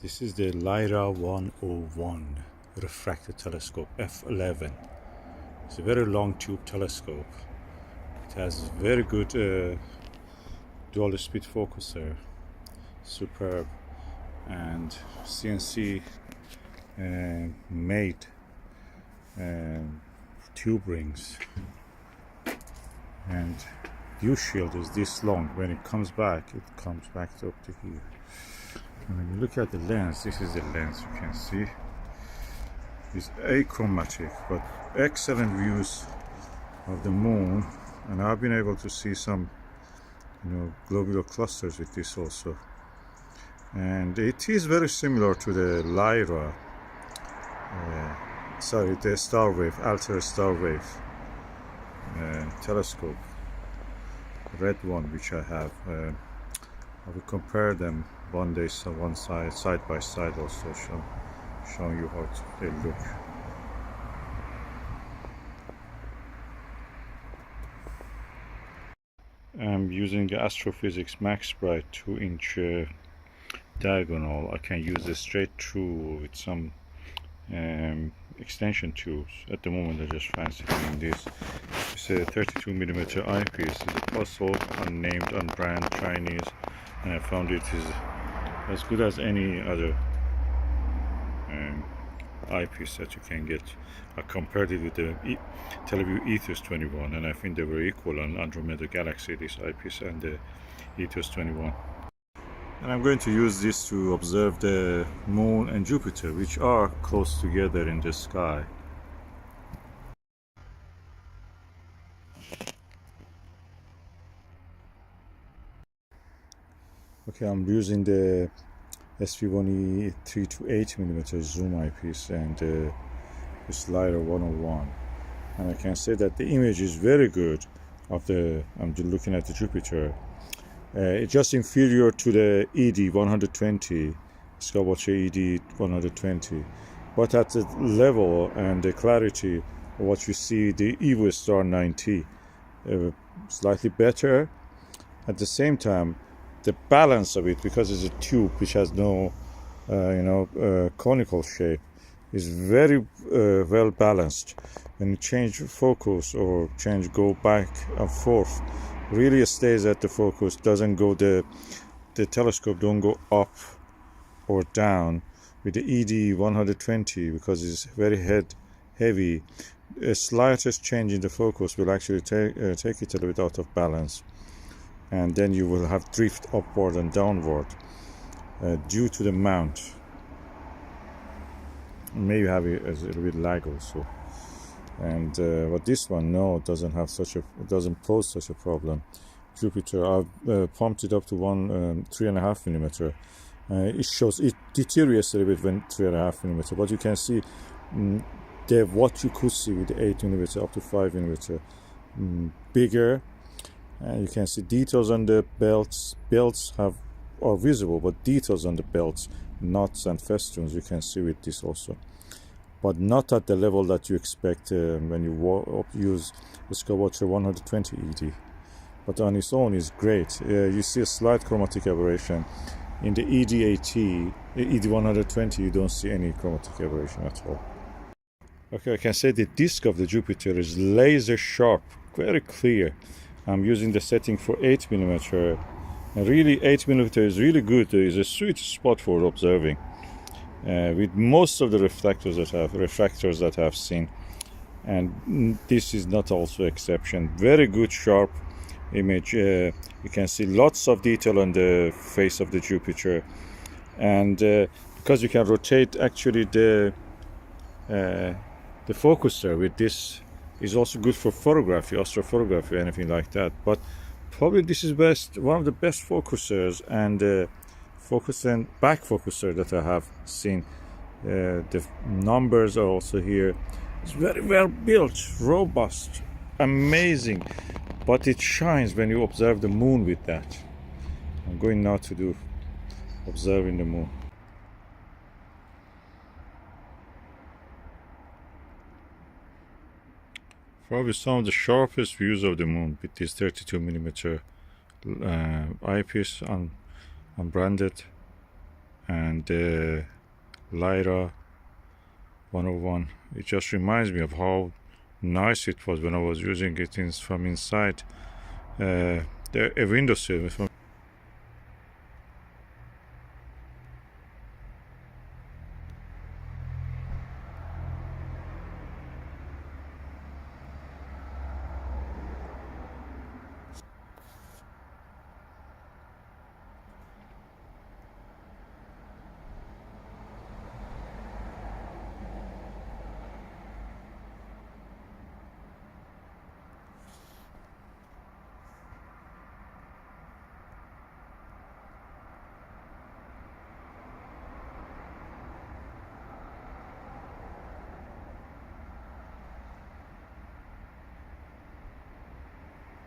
This is the Lyra 101 refractor telescope f11. It's a very long tube telescope. It has very good dual speed focuser, superb, and CNC made tube rings, and view shield is this long. When it comes back up to here. And when you look at the lens, this is the lens, you can see it's achromatic, but excellent views of the moon, and I've been able to see some globular clusters with this also. And it is very similar to the Lyra, the star wave, ultra star wave telescope, red one, which I have. I will compare them one day, so one side by side, also showing you how they look. I'm using the Astro-Physics Everbright 2-inch diagonal. I can use a straight through with some extension tubes. At the moment I just fancy doing this. It's a 32mm eyepiece. It's a Plössl, unnamed, unbranded Chinese, and I found it is as good as any other eyepiece that you can get. I compared it with the Teleview Ethos 21, and I think they were equal on Andromeda Galaxy, this eyepiece and the Ethos 21. And I'm going to use this to observe the moon and Jupiter, which are close together in the sky. Okay, I'm using the SVBony 3 to 8mm zoom eyepiece and this Lyra 101, and I can say that the image is very good of the. I'm looking at the Jupiter. It's just inferior to the ED 120, Skywatcher ED 120, but at the level and the clarity of what you see, the Evo Star 90, slightly better. At the same time, the balance of it, because it's a tube which has no conical shape, is very well balanced. When you change focus or go back and forth, really stays at the focus, doesn't go the telescope don't go up or down. With the ED 120, because it's very heavy, a slightest change in the focus will actually take it a little bit out of balance, and then you will have drift upward and downward due to the mount. Maybe have a little bit lag also. And but this one, no, it doesn't have it doesn't pose such a problem. Jupiter, I've pumped it up to 3.5mm. It deteriorates a little bit when 3.5mm, but you can see what you could see with the 8mm up to 5mm bigger. You can see details on the belts. Belts are visible, but details on the belts, knots and festoons, you can see with this also, but not at the level that you expect when you use the Skywatcher 120 ED. But on its own is great. You see a slight chromatic aberration. In the ED 120, you don't see any chromatic aberration at all. Okay, I can say the disk of the Jupiter is laser sharp, very clear. I'm using the setting for 8mm, and really 8mm is really good. It's a sweet spot for observing with most of the refractors that I've seen, and this is not also exception. Very good sharp image. You can see lots of detail on the face of the Jupiter, and because you can rotate actually the focuser with this, is also good for photography, astrophotography, anything like that. But probably this is one of the best focusers and focus and back focuser that I have seen. The numbers are also here. It's very well built, robust, amazing, but it shines when you observe the moon with that. I'm going now to do observing the moon. Probably some of the sharpest views of the moon with this 32mm eyepiece, unbranded. and Lyra 101. It just reminds me of how nice it was when I was using it from inside a windowsill.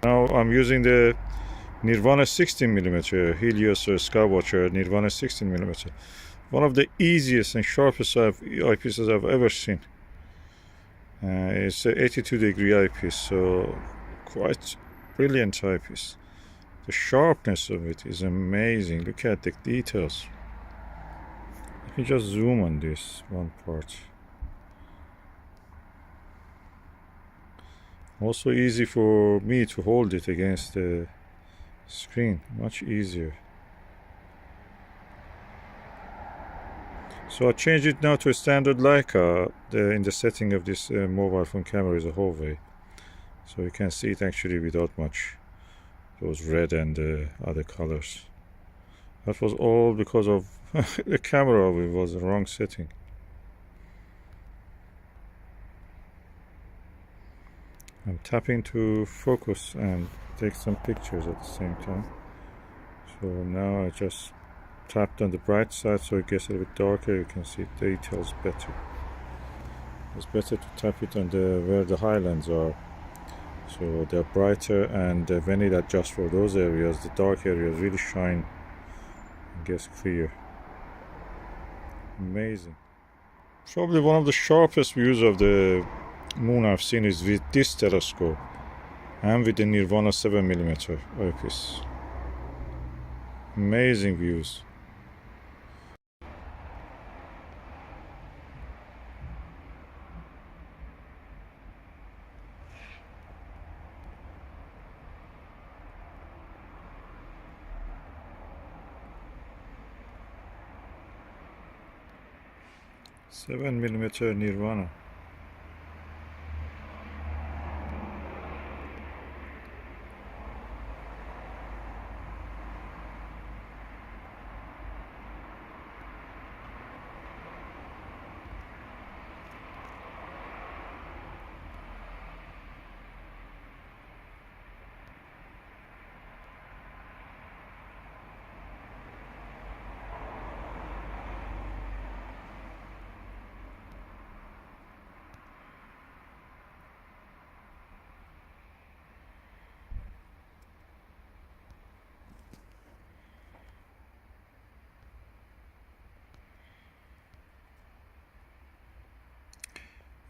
Now I'm using the Nirvana 16mm Helios Skywatcher Nirvana 16mm. One of the easiest and sharpest eyepieces I've ever seen. It's an 82-degree eyepiece, so quite brilliant eyepiece. The sharpness of it is amazing. Look at the details. Let me just zoom on this one part. Also easy for me to hold it against the screen, much easier. So I changed it now to a standard Leica. In the setting of this mobile phone camera is a Huawei, so you can see it actually without much those red and other colors. That was all because of the camera. It was the wrong setting. I'm tapping to focus and take some pictures at the same time. So now I just tapped on the bright side so it gets a little bit darker. You can see details better. It's better to tap it on where the highlands are, so they're brighter, and when it adjusts for those areas, the dark areas really shine and gets clear. Amazing. Probably one of the sharpest views of the moon I've seen is with this telescope and with the Nirvana 7mm eyepiece. Amazing views. Seven millimeter Nirvana.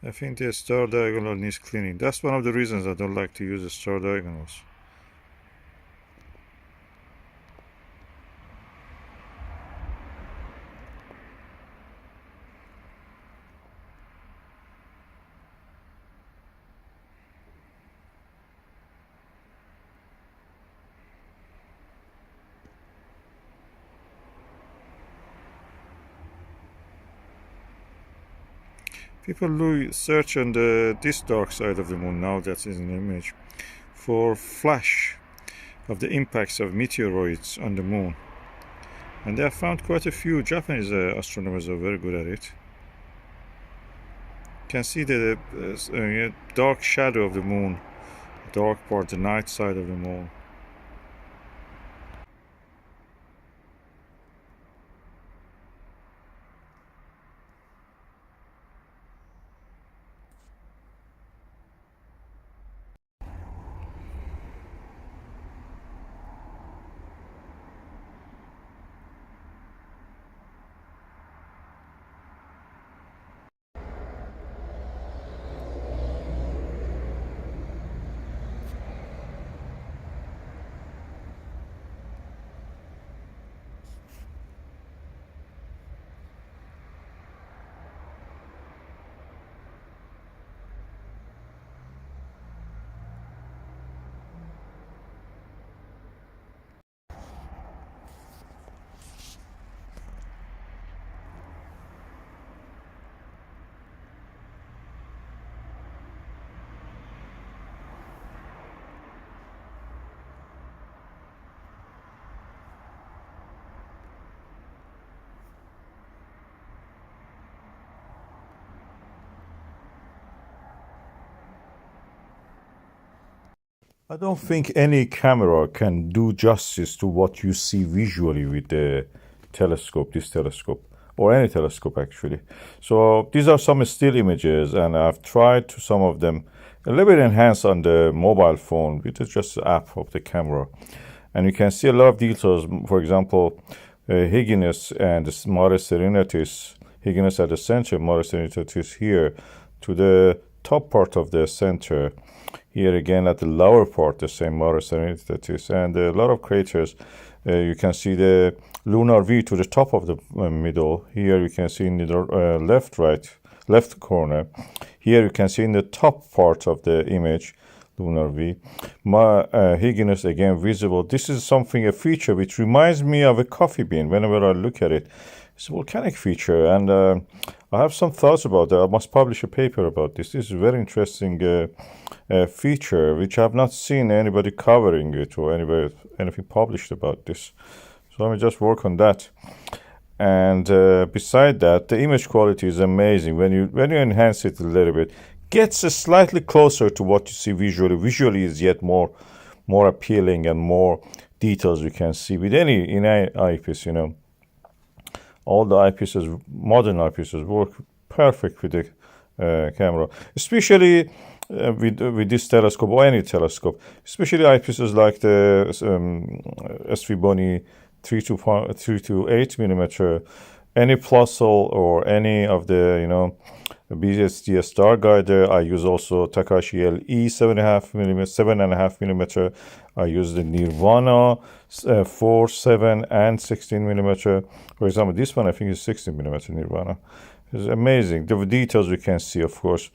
I think the star diagonal needs cleaning. That's one of the reasons I don't like to use the star diagonals. People search on this dark side of the moon, now that is an image, for flash of the impacts of meteoroids on the moon. And they have found quite a few. Japanese astronomers are very good at it. You can see the dark shadow of the moon, dark part, the night side of the moon. I don't think any camera can do justice to what you see visually with the telescope, this telescope, or any telescope actually. So these are some still images, and I've tried to some of them a little bit enhanced on the mobile phone with just the app of the camera. And you can see a lot of details. For example, Helios and the Mare Serenitatis, Helios at the center, Mare Serenitatis here, to the top part of the center. Here again at the lower part, the same Mare Serenitatis, and a lot of craters. You can see the lunar V to the top of the middle. Here you can see in the left corner. Here you can see in the top part of the image, lunar V. Helios again visible. This is a feature which reminds me of a coffee bean whenever I look at it. It's a volcanic feature, and I have some thoughts about that. I must publish a paper about this. This is a very interesting feature which I have not seen anybody covering it or anything published about this. So let me just work on that. And beside that, the image quality is amazing. When you enhance it a little bit, gets slightly closer to what you see visually. Visually is yet more appealing and more details you can see with any eyepiece. All the eyepieces, modern eyepieces, work perfect with the camera, especially with this telescope or any telescope, especially eyepieces like the SVBony 3 to 8 millimeter, any Plössl or any of the BSD star guider. I use also Takahashi LE 7.5 millimeter. I use the Nirvana 4, 7, and 16 millimeter. For example, this one I think is 16 millimeter Nirvana. It's amazing. The details we can see, of course,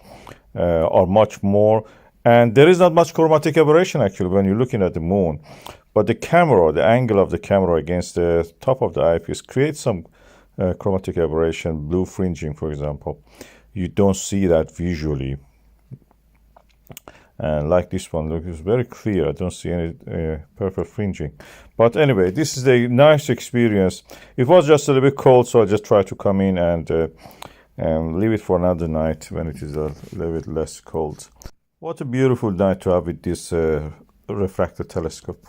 are much more. And there is not much chromatic aberration actually when you're looking at the moon. But the camera, the angle of the camera against the top of the eyepiece creates some chromatic aberration, blue fringing, for example. You don't see that visually. And like this one, look, it's very clear. I don't see any purple fringing. But anyway, this is a nice experience. It was just a little bit cold, so I just tried to come in and leave it for another night when it is a little bit less cold. What a beautiful night to have with this refractor telescope.